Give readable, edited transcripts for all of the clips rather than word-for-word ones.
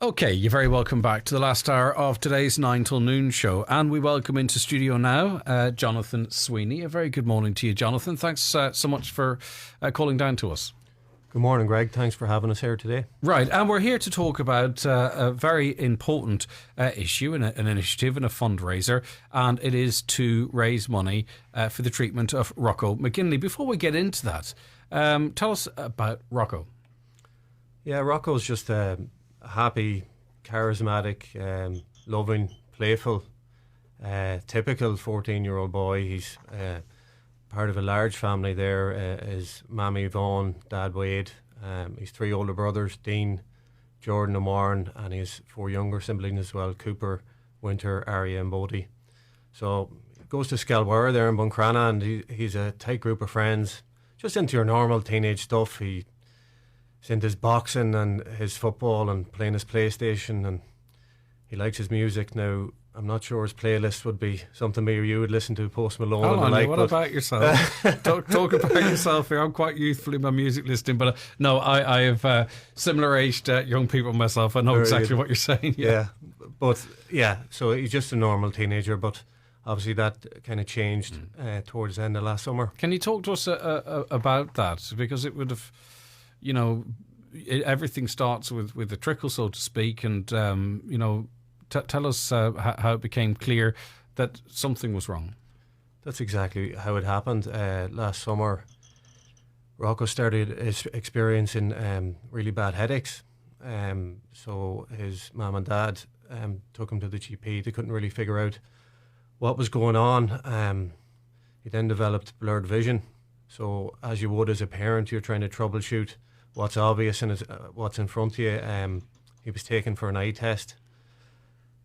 Okay, you're very welcome back to the last hour of today's 9 till noon show. And we welcome into studio now Jonathan Sweeney. A very good morning to you, Jonathan. Thanks so much for calling down to us. Good morning, Greg. Thanks for having us here today. Right, and we're here to talk about a very important issue, an initiative and a fundraiser, and it is to raise money for the treatment of Rocco McGinley. Before we get into that, tell us about Rocco. Yeah, Rocco's just a happy, charismatic, loving, playful, typical 14-year-old boy. He's part of a large family there. His mammy Vaughan, dad Wade. He's 3 older brothers, Dean, Jordan and Warren, and he has 4 younger siblings as well, Cooper, Winter, Arya and Bodie. So he goes to Skelware there in Buncrana, and he's a tight group of friends, just into your normal teenage stuff. He's into his boxing and his football and playing his PlayStation, and he likes his music. Now, I'm not sure his playlist would be something me or you would listen to, Post Malone. Hold on, what about yourself? talk about yourself here. I'm quite youthful in my music listening, but no, I have similar aged young people myself. I know exactly what you're saying. Yeah, but yeah, so he's just a normal teenager, but obviously that kind of changed towards the end of last summer. Can you talk to us about that? Because it would have, everything starts with a trickle, so to speak, and tell us how it became clear that something was wrong. That's exactly how it happened. Last summer, Rocco started experiencing really bad headaches. So his mum and dad took him to the GP. They couldn't really figure out what was going on. He then developed blurred vision. So as you would as a parent, you're trying to troubleshoot what's obvious and what's in front of you. He was taken for an eye test.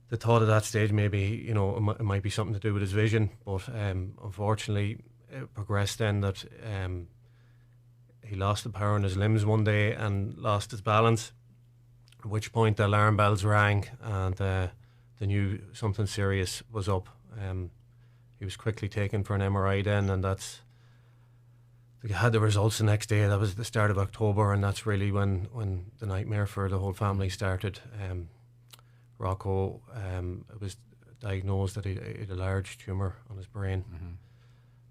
The thought at that stage maybe, it might be something to do with his vision, but unfortunately it progressed then that he lost the power in his limbs one day and lost his balance, at which point the alarm bells rang and they knew something serious was up. He was quickly taken for an MRI then, and they had the results the next day. That was the start of October, and that's really when the nightmare for the whole family started. Rocco it was diagnosed that he had a large tumour on his brain. Mm-hmm.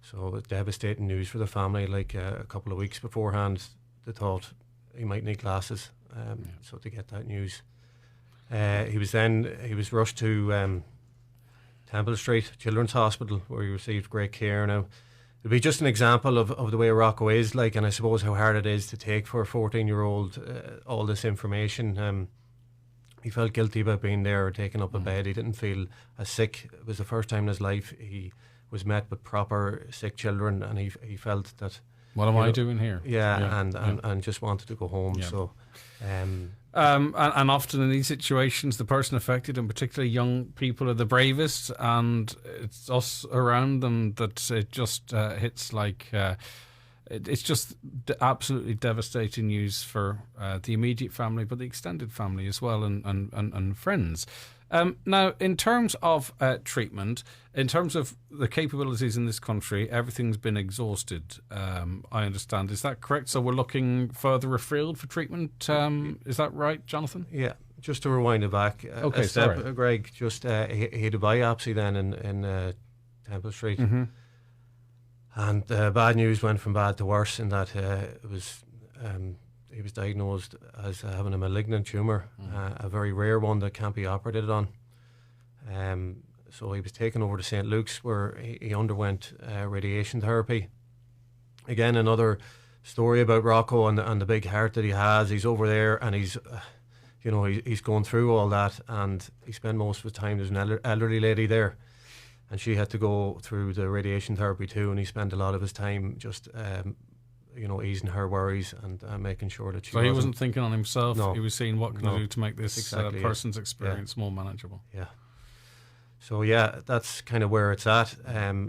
So it was devastating news for the family. Like a couple of weeks beforehand, they thought he might need glasses. So to get that news, he was rushed to Temple Street Children's Hospital, where he received great care. Now, it'll be just an example of the way Rocco is like, and I suppose how hard it is to take for a 14-year-old all this information. He felt guilty about being there or taking up a bed. He didn't feel as sick. It was the first time in his life he was met with proper sick children, and he felt that, what am I doing here? And just wanted to go home. Yeah. So, and often in these situations, the person affected, and particularly young people, are the bravest, and it's us around them that it just hits like. It's just absolutely devastating news for the immediate family, but the extended family as well, and friends. Now, in terms of treatment, in terms of the capabilities in this country, everything's been exhausted, I understand. Is that correct? So we're looking further afield for treatment. Is that right, Jonathan? Yeah. Just to rewind it back a step, Greg, just he had a biopsy then in Temple Street. Mm-hmm. And bad news went from bad to worse in that he was diagnosed as having a malignant tumour, a very rare one that can't be operated on. So he was taken over to St. Luke's, where he underwent radiation therapy. Again, another story about Rocco and the big heart that he has. He's over there and he's going through all that, and he spent most of his time. There's an elderly lady there, and she had to go through the radiation therapy too, and he spent a lot of his time just easing her worries and making sure that she. So he wasn't thinking on himself. No. He was seeing what can I do to make this person's experience more manageable. Yeah. So yeah, that's kind of where it's at.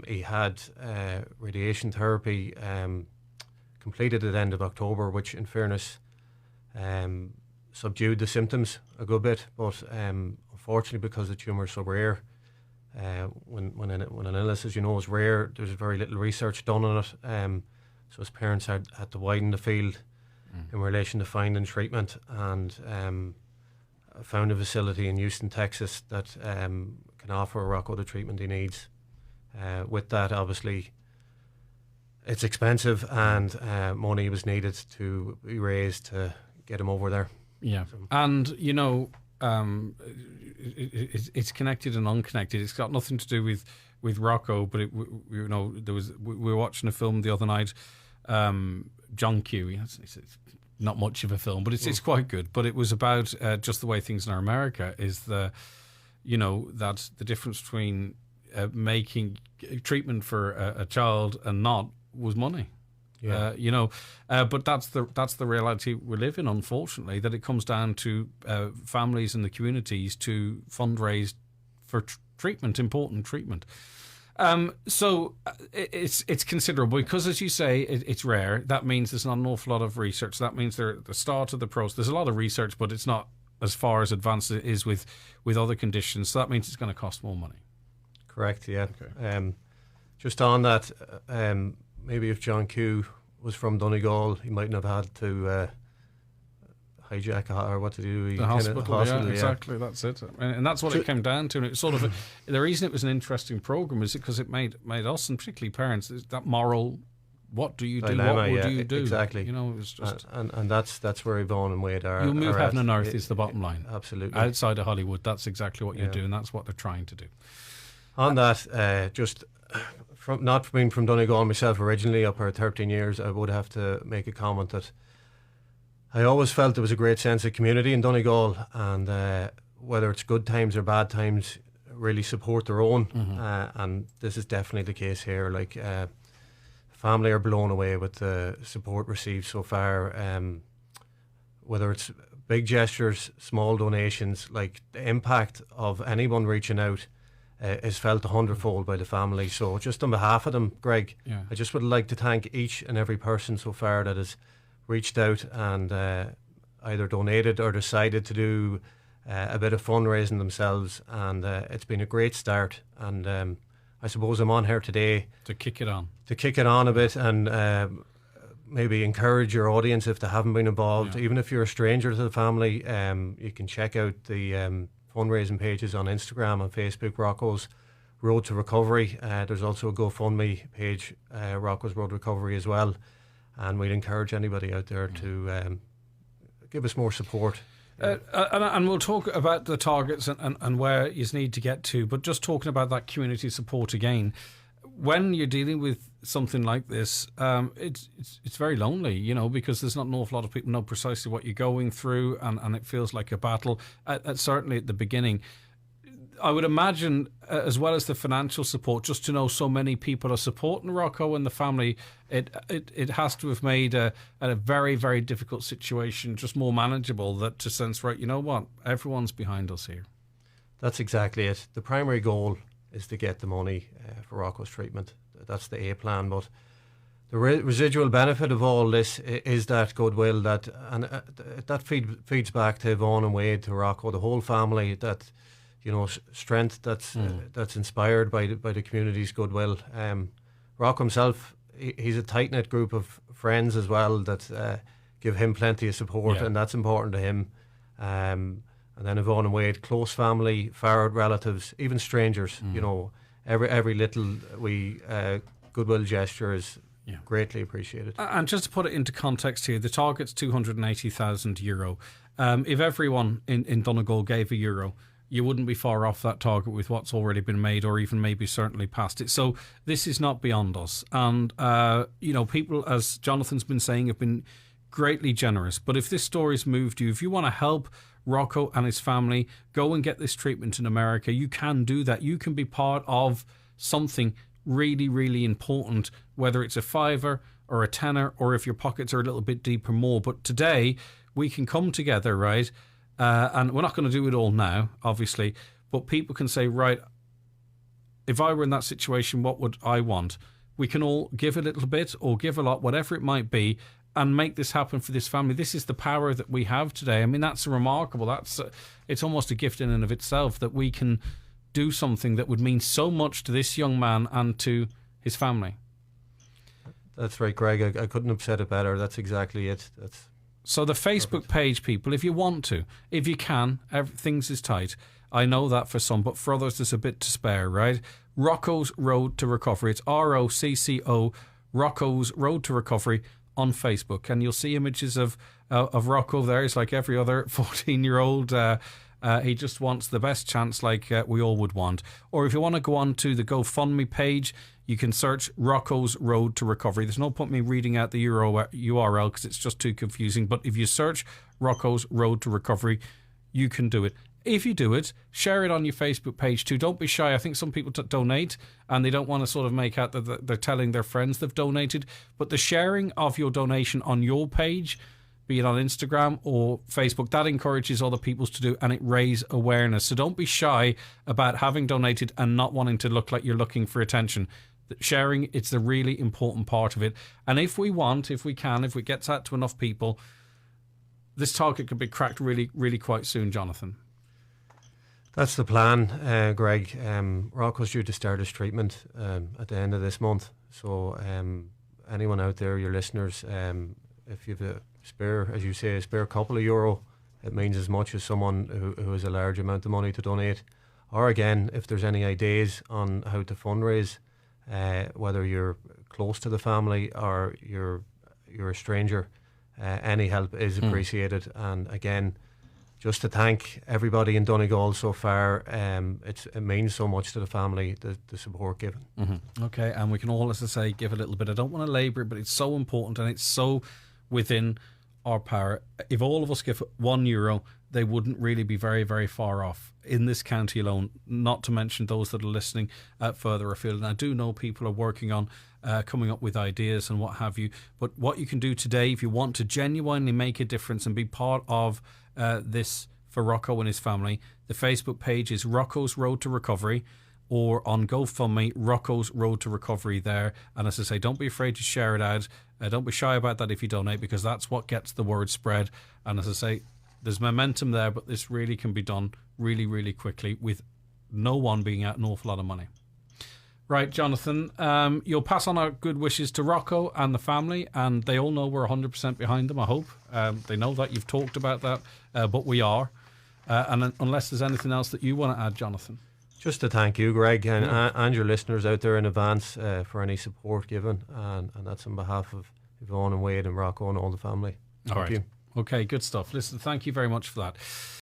He had radiation therapy completed at the end of October, which in fairness subdued the symptoms a good bit, but unfortunately, because the tumour is so rare, when an illness, as you know, is rare, there's very little research done on it. So his parents had to widen the field in relation to finding treatment, and found a facility in Houston, Texas that can offer Rocco the treatment he needs. With that, obviously, it's expensive, and money was needed to be raised to get him over there. Yeah, so. And you know, it's connected and unconnected. It's got nothing to do with Rocco, but you know, we were watching a film the other night. John Q. It's not much of a film, but it's quite good. But it was about just the way things in America is that the difference between making treatment for a child and not was money. Yeah. But that's the reality we live in, unfortunately, that it comes down to families and the communities to fundraise for treatment, important treatment. So it's considerable because, as you say, it's rare. That means there's not an awful lot of research. That means they're at the start of the process. There's a lot of research, but it's not as far as advanced as it is with other conditions. So that means it's going to cost more money. Correct, yeah. Okay. Just on that, maybe if John Q was from Donegal, he mightn't have had to hijack or what to do. The hospital, yeah, exactly. That's it, and that's what it came down to. And it's sort of the reason it was an interesting program is because it made us, and particularly parents, that moral. What do you do? Dilemma, what would you do? Exactly. You know, it was just and that's where Yvonne and Wade are. You'll move heaven and earth is the bottom line. Absolutely. Outside of Hollywood, that's exactly what you do, and that's what they're trying to do. On that, just not being from Donegal myself originally, up here 13 years, I would have to make a comment that I always felt there was a great sense of community in Donegal, and whether it's good times or bad times, really support their own. And this is definitely the case here. Like, family are blown away with the support received so far. Whether it's big gestures, small donations, like the impact of anyone reaching out is felt 100-fold by the family. So just on behalf of them, Greg, I just would like to thank each and every person so far that has reached out and either donated or decided to do a bit of fundraising themselves. And it's been a great start. And I suppose I'm on here today to kick it on a bit and maybe encourage your audience if they haven't been involved. Even if you're a stranger to the family, you can check out the fundraising pages on Instagram and Facebook, Rocco's Road to Recovery. There's also a GoFundMe page, Rocco's Road to Recovery as well. And we'd encourage anybody out there to give us more support. And we'll talk about the targets and where you need to get to, but just talking about that community support again, when you're dealing with something like this, it's very lonely, because there's not an awful lot of people know precisely what you're going through, and it feels like a battle. Certainly at the beginning, I would imagine, as well as the financial support, just to know so many people are supporting Rocco and the family, it has to have made a very, very difficult situation just more manageable, that to sense, right, you know what, everyone's behind us here. That's exactly it. The primary goal is to get the money for Rocco's treatment. That's the A plan. But the residual benefit of all this is that goodwill that feeds back to Yvonne and Wade, to Rocco, the whole family, that strength that's inspired by the community's goodwill. Rocco himself, he's a tight knit group of friends as well that give him plenty of support, and that's important to him. And then Yvonne and Wade, close family, far out relatives, even strangers. Every little goodwill gesture is greatly appreciated. And just to put it into context here, the target's €280,000. If everyone in Donegal gave €1, you wouldn't be far off that target with what's already been made, or even maybe certainly past it. So this is not beyond us. And, people, as Jonathan's been saying, have been greatly generous. But if this story's moved you, if you want to help Rocco and his family go and get this treatment in America, you can do that. You can be part of something really, really important, whether it's a $5 or a $10, or if your pockets are a little bit deeper, more. But today we can come together, right? And we're not going to do it all now, obviously, but people can say, right, if I were in that situation, what would I want? We can all give a little bit or give a lot, whatever it might be, and make this happen for this family. This is the power that we have today. I mean, that's remarkable. It's almost a gift in and of itself that we can do something that would mean so much to this young man and to his family. That's right, Greg. I couldn't have said it better. That's exactly it. So the Facebook page, people, if you want to, if you can, things is tight. I know that for some, but for others there's a bit to spare, right? Rocco's Road to Recovery. It's ROCCO, Rocco's Road to Recovery on Facebook. And you'll see images of Rocco there. He's like every other 14-year-old. He just wants the best chance like we all would want. Or if you want to go on to the GoFundMe page, you can search Rocco's Road to Recovery. There's no point me reading out the URL because it's just too confusing. But if you search Rocco's Road to Recovery, you can do it. If you do it, share it on your Facebook page too. Don't be shy. I think some people donate and they don't want to sort of make out that they're telling their friends they've donated. But the sharing of your donation on your page, be it on Instagram or Facebook, that encourages other people to do, and it raises awareness. So don't be shy about having donated and not wanting to look like you're looking for attention. Sharing, it's the really important part of it. And if we it gets out to enough people, this target could be cracked really, really quite soon, Jonathan. That's the plan, Greg. Rocco's due to start his treatment at the end of this month. So anyone out there, your listeners, if you've a spare, as you say, a spare couple of euro, it means as much as someone who has a large amount of money to donate. Or again, if there's any ideas on how to fundraise, whether you're close to the family or you're a stranger, any help is appreciated. And again, just to thank everybody in Donegal so far. It means so much to the family, the support given. Mm-hmm. Okay, and we can all, as I say, give a little bit. I don't want to labour it, but it's so important and it's so within our power. If all of us give €1, they wouldn't really be very, very far off in this county alone, not to mention those that are listening further afield. And I do know people are working on coming up with ideas and what have you. But what you can do today, if you want to genuinely make a difference and be part of this for Rocco and his family, the Facebook page is Rocco's Road to Recovery, or on GoFundMe, Rocco's Road to Recovery there. And as I say, don't be afraid to share it out. Don't be shy about that if you donate, because that's what gets the word spread. And as I say, there's momentum there, but this really can be done really, really quickly with no one being out an awful lot of money. Right, Jonathan, you'll pass on our good wishes to Rocco and the family, and they all know we're 100% behind them, I hope. They know that you've talked about that, but we are. And unless there's anything else that you want to add, Jonathan. Just to thank you, Greg, and your listeners out there in advance for any support given, and that's on behalf of Yvonne and Wade and Rocco and all the family. Thank you. Okay, good stuff. Listen, thank you very much for that.